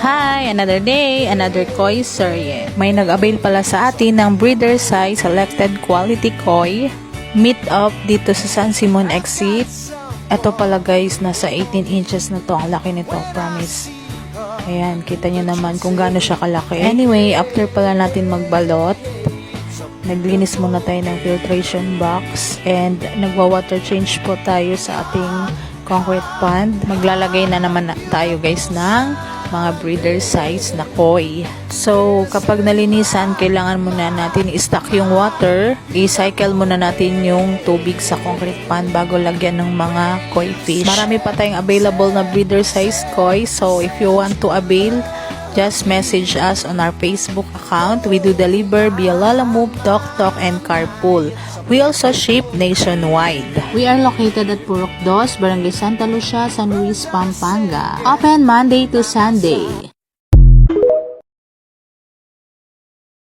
Hi! Another day, another koi serye. May nag-avail pala sa atin ng breeder size selected quality koi. Meet up dito sa San Simon Exit. Ito pala guys, nasa 18 inches na to. Ang laki nito, promise. Ayan, kita nyo naman kung gaano siya kalaki. Anyway, after pala natin magbalot, naglinis muna tayo ng filtration box and nagwa-water change po tayo sa ating concrete pond. Maglalagay na naman tayo guys ng mga breeder size na koi. So, kapag nalinisan, kailangan muna natin i-stock yung water. I-cycle muna natin yung tubig sa concrete pond bago lagyan ng mga koi fish. Marami pa tayong available na breeder size koi. So, if you want to avail, just message us on our Facebook account. We do deliver via Lalamove, Tok, and Carpool. We also ship nationwide. We are located at Purok 2, Barangay Santa Lucia, San Luis, Pampanga. Open Monday to Sunday.